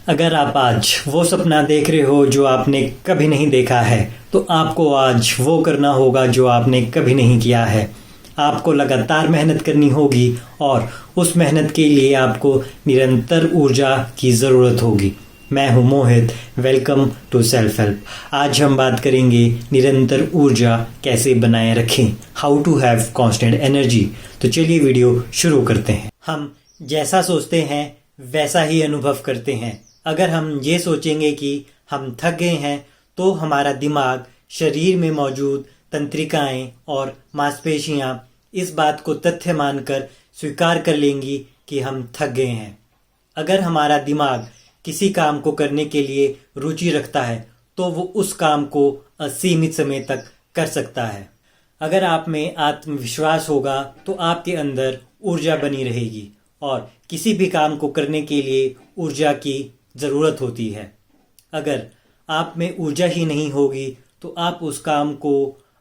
अगर आप आज वो सपना देख रहे हो जो आपने कभी नहीं देखा है, तो आपको आज वो करना होगा जो आपने कभी नहीं किया है। आपको लगातार मेहनत करनी होगी और उस मेहनत के लिए आपको निरंतर ऊर्जा की ज़रूरत होगी। मैं हूं Mohit, welcome to self help. आज हम बात करेंगे निरंतर ऊर्जा कैसे बनाए रखें, how to have constant energy. तो चलिए वीडियो शुरू करते हैं। हम जैसा सोचते हैं वैसा ही अनुभव करते हैं। अगर हम ये सोचेंगे कि हम थक गए हैं तो हमारा दिमाग, शरीर में मौजूद तंत्रिकाएं और मांसपेशियां इस बात को तथ्य मानकर स्वीकार कर लेंगी कि हम थक गए हैं। अगर हमारा दिमाग किसी काम को करने के लिए रुचि रखता है तो वो उस काम को असीमित समय तक कर सकता है। अगर आप में आत्मविश्वास होगा तो आपके अंदर ऊर्जा बनी रहेगी और किसी भी काम को करने के लिए ऊर्जा की ज़रूरत होती है। अगर आप में ऊर्जा ही नहीं होगी तो आप उस काम को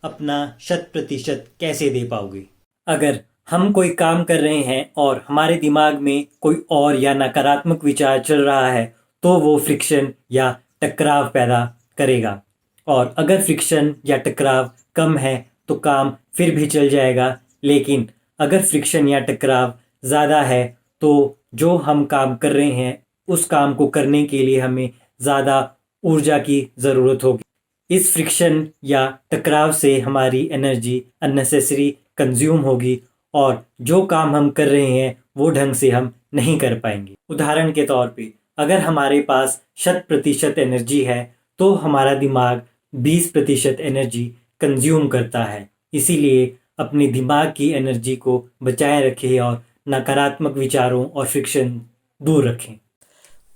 अपना 100% कैसे दे पाओगे। अगर हम कोई काम कर रहे हैं और हमारे दिमाग में कोई और या नकारात्मक विचार चल रहा है तो वो फ्रिक्शन या टकराव पैदा करेगा। और अगर फ्रिक्शन या टकराव कम है तो काम फिर भी चल जाएगा, लेकिन अगर फ्रिक्शन या टकराव ज़्यादा है तो जो हम काम कर रहे हैं उस काम को करने के लिए हमें ज़्यादा ऊर्जा की ज़रूरत होगी। इस फ्रिक्शन या टकराव से हमारी एनर्जी अननेसेसरी कंज्यूम होगी और जो काम हम कर रहे हैं वो ढंग से हम नहीं कर पाएंगे। उदाहरण के तौर पे अगर हमारे पास 100% एनर्जी है तो हमारा दिमाग 20% एनर्जी कंज्यूम करता है। इसीलिए अपने दिमाग की एनर्जी को बचाए रखें और नकारात्मक विचारों और फ्रिक्शन दूर रखें।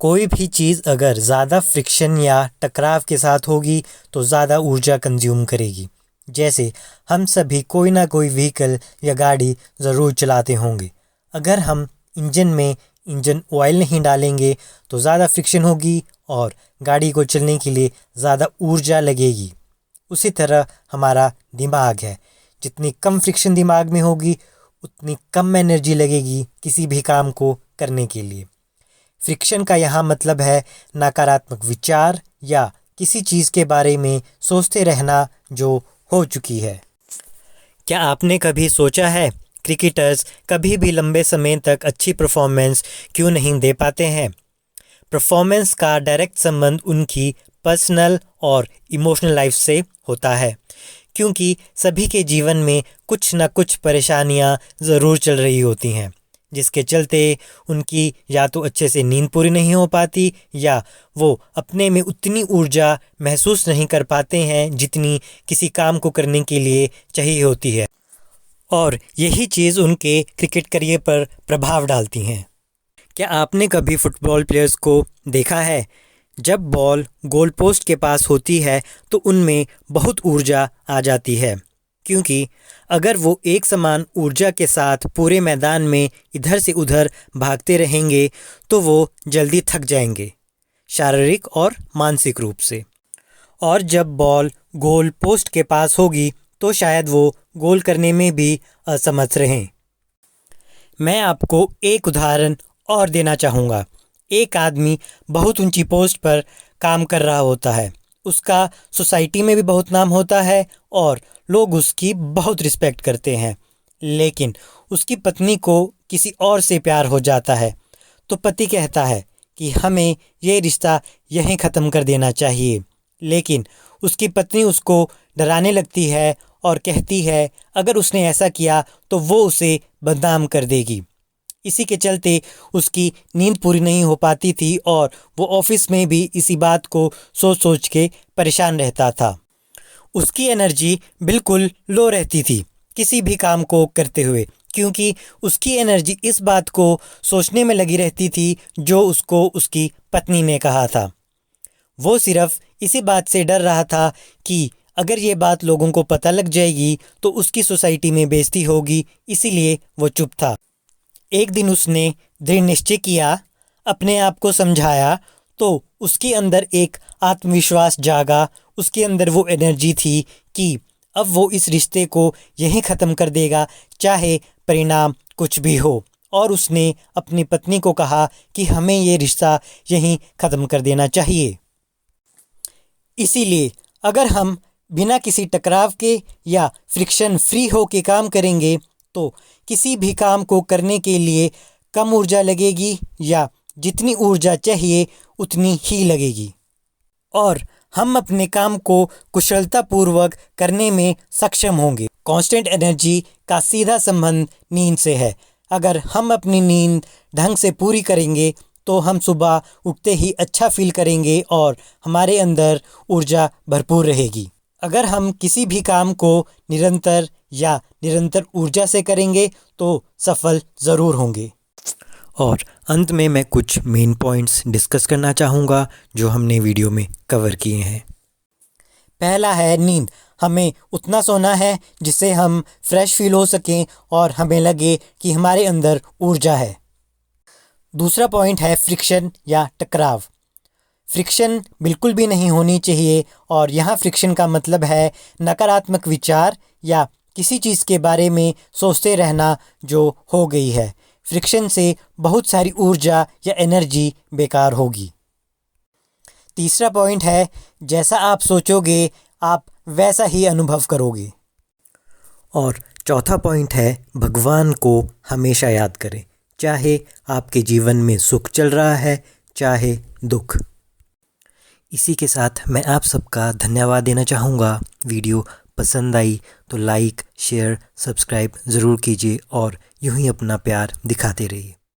कोई भी चीज़ अगर ज़्यादा फ्रिक्शन या टकराव के साथ होगी तो ज़्यादा ऊर्जा कंज्यूम करेगी। जैसे हम सभी कोई ना कोई व्हीकल या गाड़ी ज़रूर चलाते होंगे। अगर हम इंजन ऑयल नहीं डालेंगे तो ज़्यादा फ्रिक्शन होगी और गाड़ी को चलने के लिए ज़्यादा ऊर्जा लगेगी। उसी तरह हमारा दिमाग है, जितनी कम फ्रिक्शन दिमाग में होगी उतनी कम एनर्जी लगेगी किसी भी काम को करने के लिए। फ्रिक्शन का यहाँ मतलब है नकारात्मक विचार या किसी चीज़ के बारे में सोचते रहना जो हो चुकी है। क्या आपने कभी सोचा है क्रिकेटर्स कभी भी लंबे समय तक अच्छी परफॉर्मेंस क्यों नहीं दे पाते हैं? परफॉर्मेंस का डायरेक्ट संबंध उनकी पर्सनल और इमोशनल लाइफ से होता है, क्योंकि सभी के जीवन में कुछ न कुछ परेशानियां ज़रूर चल रही होती हैं, जिसके चलते उनकी या तो अच्छे से नींद पूरी नहीं हो पाती या वो अपने में उतनी ऊर्जा महसूस नहीं कर पाते हैं जितनी किसी काम को करने के लिए चाहिए होती है, और यही चीज़ उनके क्रिकेट करियर पर प्रभाव डालती हैं। क्या आपने कभी फुटबॉल प्लेयर्स को देखा है? जब बॉल गोल पोस्ट के पास होती है तो उनमें बहुत ऊर्जा आ जाती है, क्योंकि अगर वो एक समान ऊर्जा के साथ पूरे मैदान में इधर से उधर भागते रहेंगे तो वो जल्दी थक जाएंगे, शारीरिक और मानसिक रूप से। और जब बॉल गोल पोस्ट के पास होगी तो शायद वो गोल करने में भी असमर्थ रहें। मैं आपको एक उदाहरण और देना चाहूँगा। एक आदमी बहुत ऊंची पोस्ट पर काम कर रहा होता है, उसका सोसाइटी में भी बहुत नाम होता है और लोग उसकी बहुत रिस्पेक्ट करते हैं, लेकिन उसकी पत्नी को किसी और से प्यार हो जाता है। तो पति कहता है कि हमें ये रिश्ता यहीं ख़त्म कर देना चाहिए, लेकिन उसकी पत्नी उसको डराने लगती है और कहती है अगर उसने ऐसा किया तो वो उसे बदनाम कर देगी। इसी के चलते उसकी नींद पूरी नहीं हो पाती थी और वो ऑफिस में भी इसी बात को सोच सोच के परेशान रहता था। उसकी एनर्जी बिल्कुल लो रहती थी किसी भी काम को करते हुए, क्योंकि उसकी एनर्जी इस बात को सोचने में लगी रहती थी जो उसको उसकी पत्नी ने कहा था। वो सिर्फ इसी बात से डर रहा था कि अगर ये बात लोगों को पता लग जाएगी तो उसकी सोसाइटी में बेइज्जती होगी, इसीलिए वो चुप था। एक दिन उसने दृढ़ निश्चय किया, अपने आप को समझाया, तो उसके अंदर एक आत्मविश्वास जागा। उसके अंदर वो एनर्जी थी कि अब वो इस रिश्ते को यहीं ख़त्म कर देगा, चाहे परिणाम कुछ भी हो। और उसने अपनी पत्नी को कहा कि हमें ये रिश्ता यहीं ख़त्म कर देना चाहिए। इसीलिए अगर हम बिना किसी टकराव के या फ्रिक्शन फ्री हो के काम करेंगे तो किसी भी काम को करने के लिए कम ऊर्जा लगेगी या जितनी ऊर्जा चाहिए उतनी ही लगेगी, और हम अपने काम को कुशलतापूर्वक करने में सक्षम होंगे। कांस्टेंट एनर्जी का सीधा संबंध नींद से है। अगर हम अपनी नींद ढंग से पूरी करेंगे तो हम सुबह उठते ही अच्छा फील करेंगे और हमारे अंदर ऊर्जा भरपूर रहेगी। अगर हम किसी भी काम को निरंतर ऊर्जा से करेंगे तो सफल ज़रूर होंगे। और अंत में मैं कुछ मेन पॉइंट्स डिस्कस करना चाहूँगा जो हमने वीडियो में कवर किए हैं। पहला है नींद। हमें उतना सोना है जिससे हम फ्रेश फील हो सकें और हमें लगे कि हमारे अंदर ऊर्जा है। दूसरा पॉइंट है फ्रिक्शन या टकराव। फ्रिक्शन बिल्कुल भी नहीं होनी चाहिए, और यहाँ फ्रिक्शन का मतलब है नकारात्मक विचार या किसी चीज़ के बारे में सोचते रहना जो हो गई है। फ्रिक्शन से बहुत सारी ऊर्जा या एनर्जी बेकार होगी। तीसरा पॉइंट है जैसा आप सोचोगे आप वैसा ही अनुभव करोगे। और चौथा पॉइंट है भगवान को हमेशा याद करें, चाहे आपके जीवन में सुख चल रहा है चाहे दुख। इसी के साथ मैं आप सबका धन्यवाद देना चाहूँगा। वीडियो पसंद आई तो लाइक, शेयर, सब्सक्राइब ज़रूर कीजिए और यूं ही अपना प्यार दिखाते रहिए।